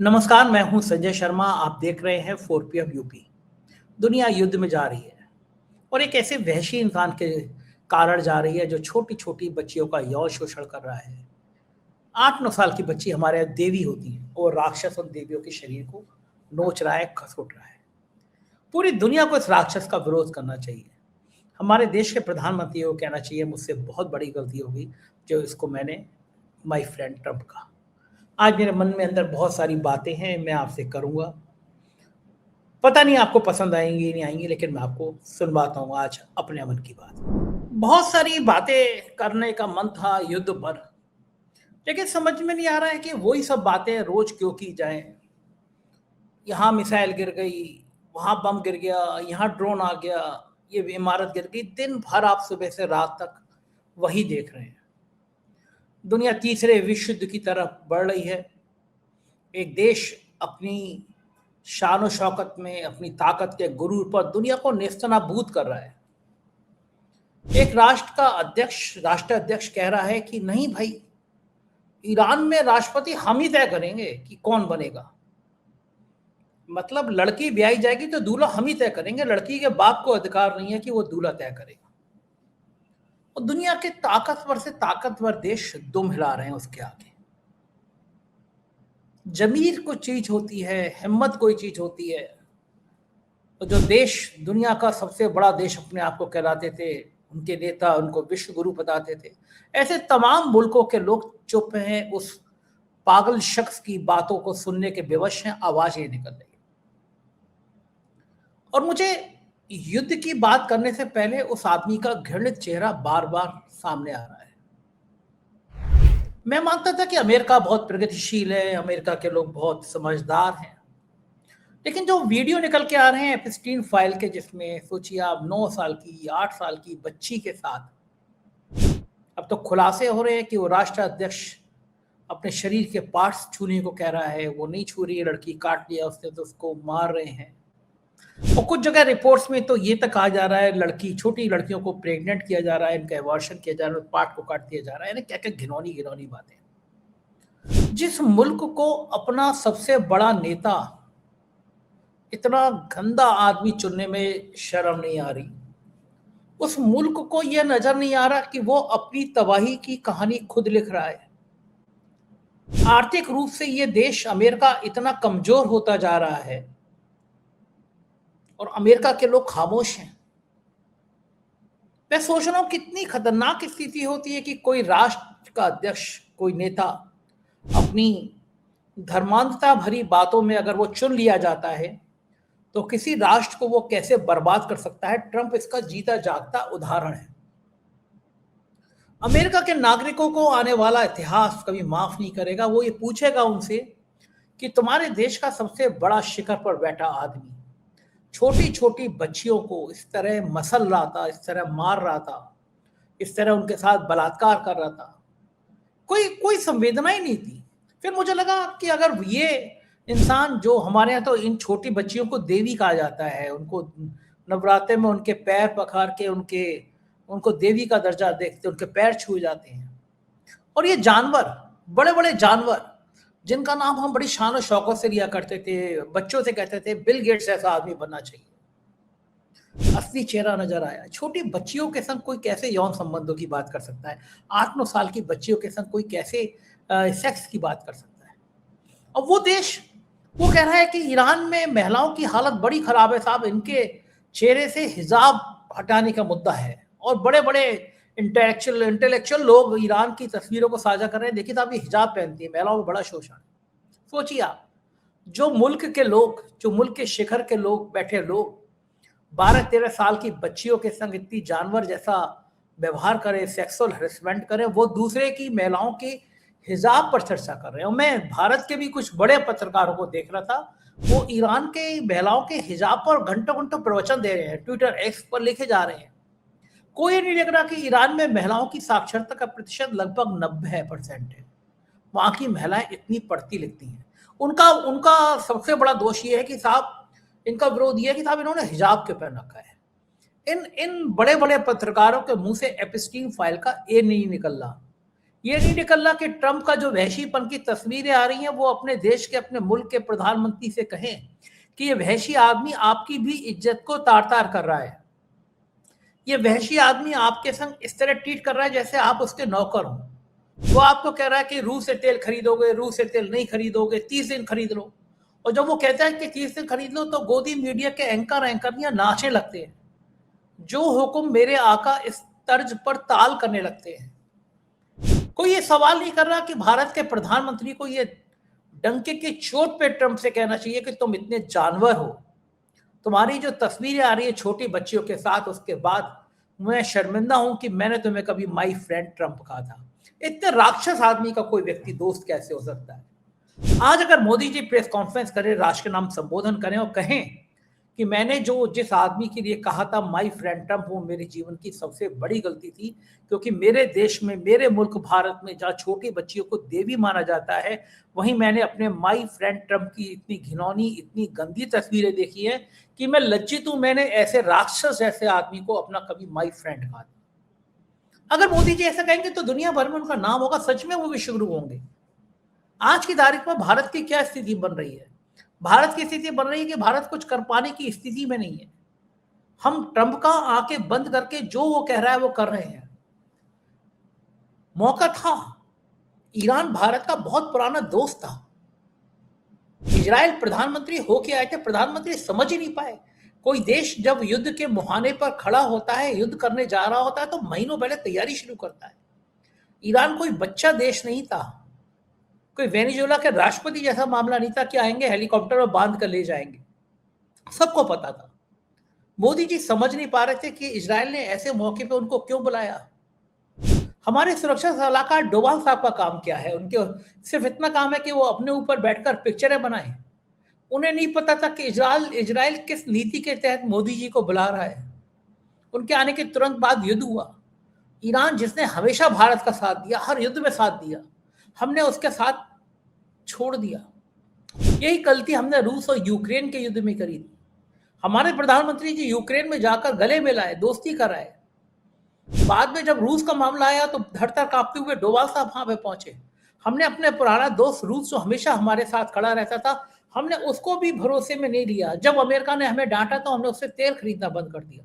नमस्कार, मैं हूं संजय शर्मा। आप देख रहे हैं 4PM यूपी। दुनिया युद्ध में जा रही है और एक ऐसे वहशी इंसान के कारण जा रही है जो छोटी-छोटी बच्चियों का यौन शोषण कर रहा है। 8-9 साल की बच्ची हमारे यहाँ देवी होती है और राक्षस उन देवियों के शरीर को नोच रहा है, खसोट रहा है। पूरी दुनिया को इस राक्षस का विरोध करना चाहिए। हमारे देश के प्रधानमंत्री को कहना चाहिए मुझसे बहुत बड़ी गलती हो गई जो इसको मैंने माय फ्रेंड ट्रम्प कहा। आज मेरे मन में अंदर बहुत सारी बातें हैं, मैं आपसे करूँगा। पता नहीं आपको पसंद आएँगी, नहीं आएँगी, लेकिन मैं आपको सुनवाता हूँ आज अपने मन की बात। बहुत सारी बातें करने का मन था युद्ध पर, लेकिन समझ में नहीं आ रहा है कि वही सब बातें रोज़ क्यों की जाएँ। यहाँ मिसाइल गिर गई, वहाँ बम गिर गया, यहाँ ड्रोन आ गया, ये इमारत गिर गई। दिन भर आप सुबह से रात तक वही देख रहे हैं। दुनिया तीसरे विश्व युद्ध की तरफ बढ़ रही है। एक देश अपनी शान शौकत में, अपनी ताकत के गुरूर पर दुनिया को नेस्तनाबूद कर रहा है। एक राष्ट्र अध्यक्ष कह रहा है कि नहीं भाई, ईरान में राष्ट्रपति हम ही तय करेंगे कि कौन बनेगा। मतलब लड़की ब्याही जाएगी तो दूल्हा हम ही तय करेंगे, लड़की के बाप को अधिकार नहीं है कि वो दूल्हा तय करेगा। और दुनिया के ताकतवर से ताकतवर देश दुम हिला रहे हैं उसके आगे। जमीर कोई चीज होती है, हिम्मत कोई चीज होती है। तो जो देश दुनिया का सबसे बड़ा देश अपने आप को कहलाते थे, उनके नेता उनको विश्व गुरु बताते थे, ऐसे तमाम मुल्कों के लोग चुप हैं, उस पागल शख्स की बातों को सुनने के विवश हैं, आवाज ये निकल रही है। और मुझे युद्ध की बात करने से पहले उस आदमी का घृणित चेहरा बार बार सामने आ रहा है। मैं मानता था कि अमेरिका बहुत प्रगतिशील है, अमेरिका के लोग बहुत समझदार हैं, लेकिन जो वीडियो निकल के आ रहे हैं एप्स्टीन फाइल के, जिसमें सोचिए आप 9 साल की, 8 साल की बच्ची के साथ, अब तो खुलासे हो रहे हैं कि वो राष्ट्र अध्यक्ष अपने शरीर के पार्ट्स छूने को कह रहा है, वो नहीं छू रही है, लड़की काट लिया उसने तो उसको मार रहे हैं। और कुछ जगह रिपोर्ट्स में तो ये तक कहा जा रहा है लड़की, छोटी लड़कियों को प्रेग्नेंट किया जा रहा है, इनका एबॉर्शन किया जा रहा है, पार्ट को काट दिया जा रहा है। क्या क्या घिनौनी घिनौनी बातें। जिस मुल्क को अपना सबसे बड़ा नेता इतना गंदा आदमी चुनने में शर्म नहीं आ रही, उस मुल्क को यह नजर नहीं आ रहा कि वो अपनी तबाही की कहानी खुद लिख रहा है। आर्थिक रूप से यह देश अमेरिका इतना कमजोर होता जा रहा है और अमेरिका के लोग खामोश हैं। मैं सोच रहा हूं कितनी खतरनाक स्थिति होती है कि कोई राष्ट्र का अध्यक्ष, कोई नेता अपनी धर्मांधता भरी बातों में अगर वो चुन लिया जाता है तो किसी राष्ट्र को वो कैसे बर्बाद कर सकता है। ट्रंप इसका जीता जागता उदाहरण है। अमेरिका के नागरिकों को आने वाला इतिहास कभी माफ नहीं करेगा। वो ये पूछेगा उनसे कि तुम्हारे देश का सबसे बड़ा शिखर पर बैठा आदमी छोटी छोटी बच्चियों को इस तरह मसल रहा था, इस तरह मार रहा था, इस तरह उनके साथ बलात्कार कर रहा था, कोई कोई संवेदना ही नहीं थी। फिर मुझे लगा कि अगर ये इंसान, जो हमारे यहाँ तो इन छोटी बच्चियों को देवी कहा जाता है, उनको नवरात्रे में उनके पैर पखार के उनको देवी का दर्जा देखते, उनके पैर छू जाते हैं। और ये जानवर, बड़े बड़े जानवर जिनका नाम हम बड़ी शान और शौकत से लिया करते थे, बच्चों से कहते थे बिल गेट्स ऐसा आदमी बनना चाहिए, असली चेहरा नजर आया। छोटी बच्चियों के संग कोई कैसे यौन संबंधों की बात कर सकता है? 8-9 साल की बच्चियों के संग कोई कैसे सेक्स की बात कर सकता है? और वो देश वो कह रहा है कि ईरान में महिलाओं की हालत बड़ी खराब है साहब, इनके चेहरे से हिजाब हटाने का मुद्दा है। और बड़े बड़े इंटेलेक्चुअल लोग ईरान की तस्वीरों को साझा कर रहे हैं, देखिए साहब ये हिजाब पहनती है, महिलाओं में बड़ा शोषण। सोचिए आप, जो मुल्क के लोग, जो मुल्क के शिखर के लोग बैठे लोग 12-13 साल की बच्चियों के संग इतनी जानवर जैसा व्यवहार करें, सेक्सुअल हरेसमेंट करें, वो दूसरे की महिलाओं के हिजाब पर चर्चा कर रहे हैं। और मैं भारत के भी कुछ बड़े पत्रकारों को देख रहा था, वो ईरान के महिलाओं के हिजाब पर घंटों घंटों प्रवचन दे रहे हैं, ट्विटर एक्स पर लिखे जा रहे हैं। कोई नहीं लग रहा कि ईरान में महिलाओं की साक्षरता का प्रतिशत लगभग 90% है। वहां की महिलाएं इतनी पढ़ती लिखती हैं। उनका उनका सबसे बड़ा दोष ये है कि साहब, इनका विरोध ये है कि साहब इन्होंने हिजाब क्यों पहन रखा है। इन इन बड़े बड़े पत्रकारों के मुंह से एप्स्टीन फाइल का ए नहीं निकल रहा ये नहीं निकल रहा कि ट्रंप का जो वहशीपन की तस्वीरें आ रही हैं वो अपने देश के, अपने मुल्क के प्रधानमंत्री से कहें कि ये वहशी आदमी आपकी भी इज्जत को तार तार कर रहा है। ये वहशी आदमी आपके संग इस तरह ट्रीट कर रहा है जैसे आप उसके नौकर हो। वो आपको कह रहा है कि रूस से तेल खरीदोगे, रूस से तेल नहीं खरीदोगे, 30 दिन खरीद लो। और जब वो कहता है कि 30 दिन खरीद लो तो गोदी मीडिया के एंकरियां नाचने लगते हैं। जो हुक्म मेरे आका इस तर्ज पर ताल करने लगते हैं। कोई ये सवाल नहीं कर रहा कि भारत के प्रधानमंत्री को ये डंके की चोट पे ट्रंप से कहना चाहिए कि तुम इतने जानवर हो। तुम्हारी जो तस्वीरें आ रही है छोटी बच्चियों के साथ, उसके बाद मैं शर्मिंदा हूं कि मैंने तुम्हें कभी माई फ्रेंड ट्रंप कहा था। इतने राक्षस आदमी का कोई व्यक्ति दोस्त कैसे हो सकता है। आज अगर मोदी जी प्रेस कॉन्फ्रेंस करें, राष्ट्र के नाम संबोधन करें और कहें कि मैंने जिस आदमी के लिए कहा था माई फ्रेंड ट्रंप, वो मेरे जीवन की सबसे बड़ी गलती थी, क्योंकि मेरे देश में, मेरे मुल्क भारत में जहाँ छोटी बच्चियों को देवी माना जाता है, वहीं मैंने अपने माई फ्रेंड ट्रंप की इतनी घिनौनी, इतनी गंदी तस्वीरें देखी है कि मैं लज्जित हूं मैंने ऐसे राक्षस जैसे आदमी को अपना कभी माई फ्रेंड कहा। अगर मोदी जी ऐसा कहेंगे तो दुनिया भर में उनका नाम होगा, सच में वो विश्वगुरु होंगे। आज की तारीख में भारत की क्या स्थिति बन रही है? भारत की स्थिति बन रही है कि भारत कुछ कर पाने की स्थिति में नहीं है। हम ट्रंप का आंखें बंद करके जो वो कह रहा है वो कर रहे हैं। मौका था, ईरान भारत का बहुत पुराना दोस्त था। इजराइल प्रधानमंत्री होके आए थे, प्रधानमंत्री समझ ही नहीं पाए। कोई देश जब युद्ध के मुहाने पर खड़ा होता है, युद्ध करने जा रहा होता है, तो महीनों पहले तैयारी शुरू करता है। ईरान कोई बच्चा देश नहीं था, कोई वेनेजुएला के राष्ट्रपति जैसा मामला नहीं था कि आएंगे हेलीकॉप्टर में बांध कर ले जाएंगे। सबको पता था। मोदी जी समझ नहीं पा रहे थे कि इजराइल ने ऐसे मौके पे उनको क्यों बुलाया। हमारे सुरक्षा सलाहकार डोवाल साहब का काम क्या है? उनके सिर्फ इतना काम है कि वो अपने ऊपर बैठकर पिक्चरें बनाएं। उन्हें नहीं पता था कि इजराइल किस नीति के तहत मोदी जी को बुला रहा है। उनके आने के तुरंत बाद युद्ध हुआ। ईरान जिसने हमेशा भारत का साथ दिया, हर युद्ध में साथ दिया, हमने उसके साथ छोड़ दिया। यही गलती हमने रूस और यूक्रेन के युद्ध में करी थी। हमारे प्रधानमंत्री जी यूक्रेन में जाकर गले मिलाए, दोस्ती कराए। बाद में जब रूस का मामला आया तो धड़धड़ कांपते हुए डोवाल साहब वहां पे पहुंचे। हमने अपने पुराना दोस्त रूस, जो हमेशा हमारे साथ खड़ा रहता था, हमने उसको भी भरोसे में नहीं लिया। जब अमेरिका ने हमें डांटा तो हमने उससे तेल खरीदना बंद कर दिया।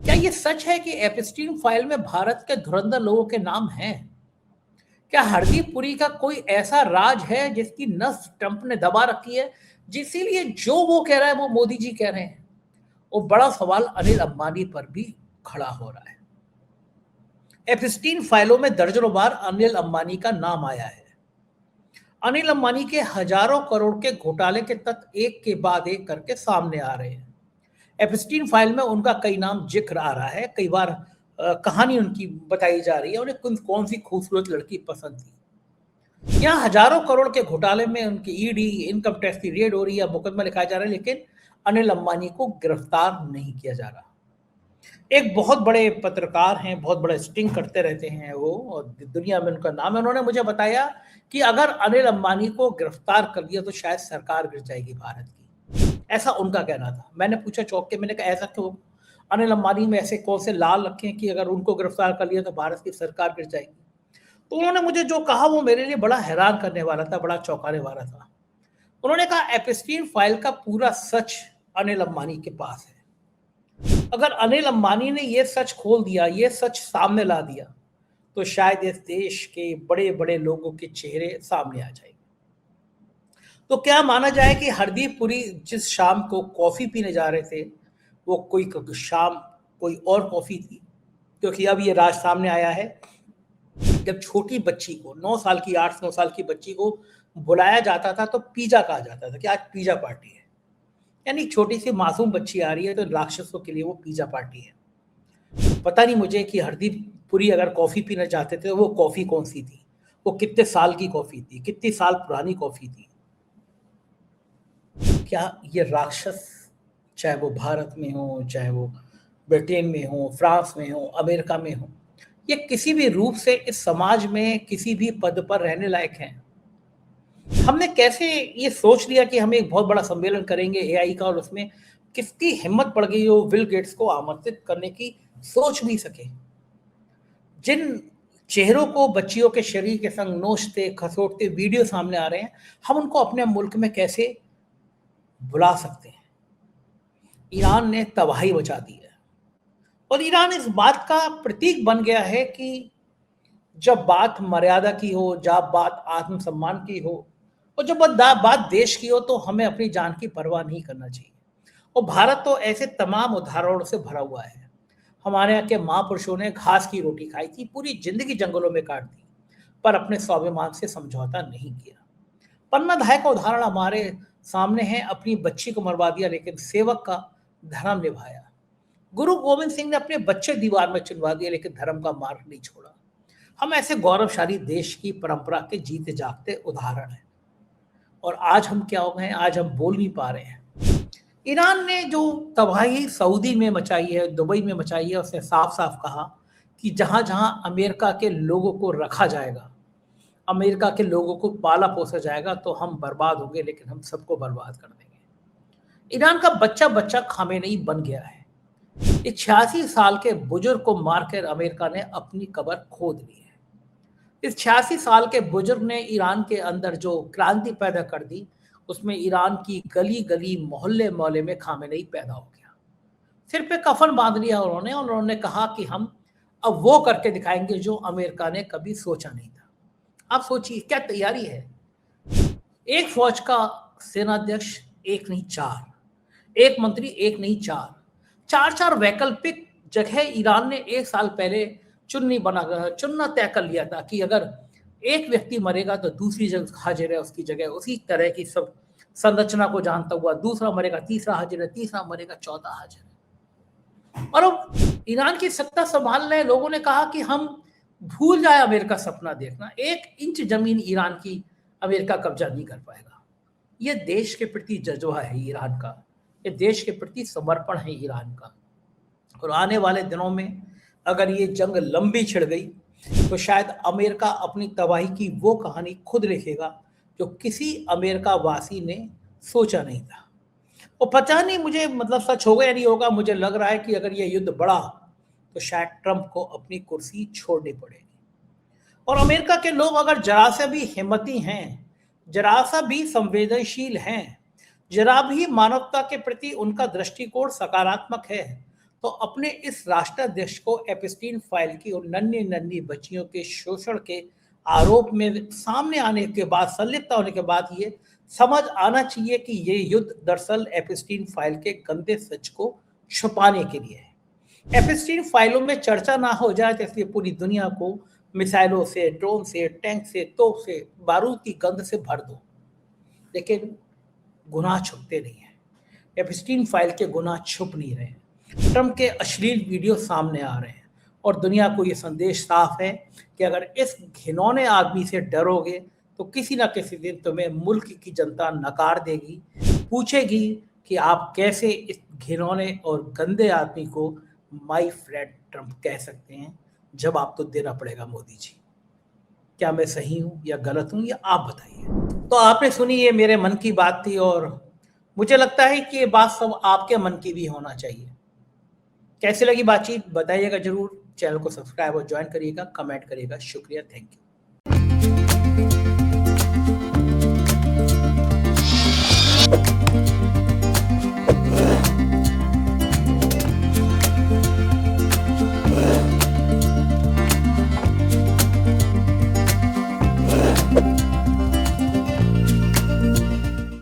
क्या ये सच है कि एपस्टीन फाइल में भारत के धुरंधर लोगों के नाम हैं? क्या हरदीप पुरी का कोई ऐसा राज है जिसकी नस ट्रंप ने दबा रखी है, जिसीलिए जो वो कह रहा है वो मोदी जी कह रहे हैं? और बड़ा सवाल अनिल अंबानी पर भी खड़ा हो रहा है। एपस्टीन फाइलों में दर्जनों बार अनिल अंबानी का नाम आया है। अनिल अंबानी के हजारों करोड़ के घोटाले के तथ्य एक के बाद एक करके सामने आ रहे हैं। एपस्टीन फाइल में उनका कई नाम जिक्र आ रहा है, कई बार कहानी उनकी बताई जा रही है, उन्हें कौन सी खूबसूरत लड़की पसंद थी। यहाँ हजारों करोड़ के घोटाले में उनकी ईडी, इनकम टैक्स की रेड हो रही है, मुकदमा लिखाया जा रहा है, लेकिन अनिल अंबानी को गिरफ्तार नहीं किया जा रहा। एक बहुत बड़े पत्रकार हैं, बहुत बड़ा स्टिंग करते रहते हैं वो, और दुनिया में उनका नाम है। उन्होंने मुझे बताया कि अगर अनिल अंबानी को गिरफ्तार कर लिया तो शायद सरकार गिर जाएगी भारत की, ऐसा उनका कहना था। मैंने पूछा चौंक के, मैंने कहा ऐसा क्यों? अनिल अंबानी में ऐसे कौन से लाल रखे हैं कि अगर उनको गिरफ्तार कर लिया तो भारत की सरकार गिर जाएगी? तो उन्होंने मुझे जो कहा वो मेरे लिए बड़ा हैरान करने वाला था, बड़ा चौंकाने वाला था। उन्होंने कहा एपस्टीन फाइल का पूरा सच अनिल अंबानी के पास है। अगर अनिल अंबानी ने यह सच खोल दिया, यह सच सामने ला दिया, तो शायद इस देश के बड़े बड़े लोगों के चेहरे सामने आ जाएंगे। तो क्या माना जाए कि हरदीप पुरी जिस शाम को कॉफी पीने जा रहे थे, वो कोई शाम कोई और कॉफी थी? क्योंकि अब ये राज सामने आया है, जब छोटी बच्ची को 9 साल की, 8-9 साल की बच्ची को बुलाया जाता था तो पिज्जा कहा जाता था कि आज पिज्जा पार्टी है। यानी छोटी सी मासूम बच्ची आ रही है तो राक्षसों के लिए वो पिज्जा पार्टी है। पता नहीं मुझे कि हरदीप पुरी अगर कॉफी पीना चाहते थे, वो कॉफी कौन सी थी, वो कितने साल की कॉफी थी, कितनी साल पुरानी कॉफी थी? क्या ये राक्षस, चाहे वो भारत में हो, चाहे वो ब्रिटेन में हो, फ्रांस में हो, अमेरिका में हो, ये किसी भी रूप से इस समाज में किसी भी पद पर रहने लायक हैं? हमने कैसे ये सोच लिया कि हम एक बहुत बड़ा सम्मेलन करेंगे एआई का, और उसमें किसकी हिम्मत पड़ गई वो बिल गेट्स को आमंत्रित करने की? सोच नहीं सके। जिन चेहरों को बच्चियों के शरीर के संग नोचते खसोटते वीडियो सामने आ रहे हैं, हम उनको अपने मुल्क में कैसे बुला सकते हैं? ईरान ने तबाही मचा दी है और ईरान इस बात का प्रतीक बन गया है कि जब बात मर्यादा की हो, जब बात आत्मसम्मान की हो और जब बात देश की हो, तो हमें अपनी जान की परवाह नहीं करना चाहिए। और भारत तो ऐसे तमाम उदाहरणों से भरा हुआ है। हमारे यहाँ के महापुरुषों ने घास की रोटी खाई थी, पूरी जिंदगी जंगलों में काट दी, पर अपने स्वाभिमान से समझौता नहीं किया। पन्ना धाय का उदाहरण हमारे सामने है, अपनी बच्ची को मरवा दिया लेकिन सेवक का धर्म निभाया। गुरु गोविंद सिंह ने अपने बच्चे दीवार में चुनवा दिए लेकिन धर्म का मार्ग नहीं छोड़ा। हम ऐसे गौरवशाली देश की परंपरा के जीते जागते उदाहरण हैं। और आज हम क्या हो गए हैं? आज हम बोल नहीं पा रहे हैं। ईरान ने जो तबाही सऊदी में मचाई है, दुबई में मचाई है, उसने साफ साफ कहा कि जहां जहां अमेरिका के लोगों को रखा जाएगा, अमेरिका के लोगों को पाला पोसा जाएगा, तो हम बर्बाद होंगे, लेकिन हम सबको बर्बाद कर देंगे। ईरान का बच्चा बच्चा खामेनेई बन गया है। इस 86 साल के बुजुर्ग को मारकर अमेरिका ने अपनी कब्र खोद ली है। इस 86 साल के बुजुर्ग ने ईरान के अंदर जो क्रांति पैदा कर दी, उसमें ईरान की गली गली मोहल्ले मोहल्ले में खामेनेई पैदा हो गया। सिर पे कफन बांध लिया उन्होंने, और उन्होंने कहा कि हम अब वो करके दिखाएंगे जो अमेरिका ने कभी सोचा नहीं था। आप सोचिए क्या तैयारी है। एक फौज का सेनाध्यक्ष एक नहीं चार, एक मंत्री एक नहीं चार, चार चार वैकल्पिक जगह ईरान ने एक साल पहले चुनना तय कर लिया था कि अगर एक व्यक्ति मरेगा तो दूसरी जगह हाजिर है उसकी जगह, उसी तरह की सब संरचना को जानता हुआ दूसरा मरेगा, तीसरा हाजिर है, तीसरा मरेगा, चौथा हाजिर है। और अब ईरान की सत्ता संभाल रहे लोगों ने कहा कि हम भूल जाए अमेरिका सपना देखना, 1 इंच जमीन ईरान की अमेरिका कब्जा नहीं कर पाएगा। ये देश के प्रति जज्बा है ईरान का, ये देश के प्रति समर्पण है ईरान का। और आने वाले दिनों में अगर ये जंग लंबी छिड़ गई तो शायद अमेरिका अपनी तबाही की वो कहानी खुद लिखेगा जो किसी अमेरिका वासी ने सोचा नहीं था। और पता नहीं मुझे सच होगा या नहीं होगा, मुझे लग रहा है कि अगर ये युद्ध बढ़ा तो शायद ट्रंप को अपनी कुर्सी छोड़नी पड़ेगी। और अमेरिका के लोग अगर जरा सा भी हिम्मती हैं, जरा सा भी संवेदनशील हैं, जरा भी मानवता के प्रति उनका दृष्टिकोण सकारात्मक है, तो अपने इस राष्ट्राध्यक्ष को एपिस्टीन फाइल की और नन्ही नन्ही बच्चियों के शोषण के आरोप में सामने आने के बाद, संलिप्त होने के बाद, ये समझ आना चाहिए कि ये युद्ध दरअसल एपिस्टीन फाइल के गंदे सच को छुपाने के लिए है। एपिस्टीन फाइलों में चर्चा ना हो जाए तो इसलिए पूरी दुनिया को मिसाइलों से, ड्रोन से, टैंक से, तोप से, बारूद की गंध से भर दो, लेकिन गुनाह छुपते नहीं है। एपिस्टीन फाइल के गुनाह छुप नहीं रहे। ट्रंप के अश्लील वीडियो सामने आ रहे हैं और दुनिया को ये संदेश साफ है कि अगर इस घिनौने आदमी से डरोगे तो किसी ना किसी दिन तुम्हें मुल्क की जनता नकार देगी, पूछेगी कि आप कैसे इस घिनौने और गंदे आदमी को माय फ्रेंड ट्रंप कह सकते हैं। जवाब तो देना पड़ेगा मोदी जी। क्या मैं सही हूं या गलत हूं, या आप बताइए। तो आपने सुनी, ये मेरे मन की बात थी और मुझे लगता है कि ये बात सब आपके मन की भी होना चाहिए। कैसे लगी बातचीत बताइएगा जरूर। चैनल को सब्सक्राइब और ज्वाइन करिएगा, कमेंट करिएगा। शुक्रिया, थैंक यू।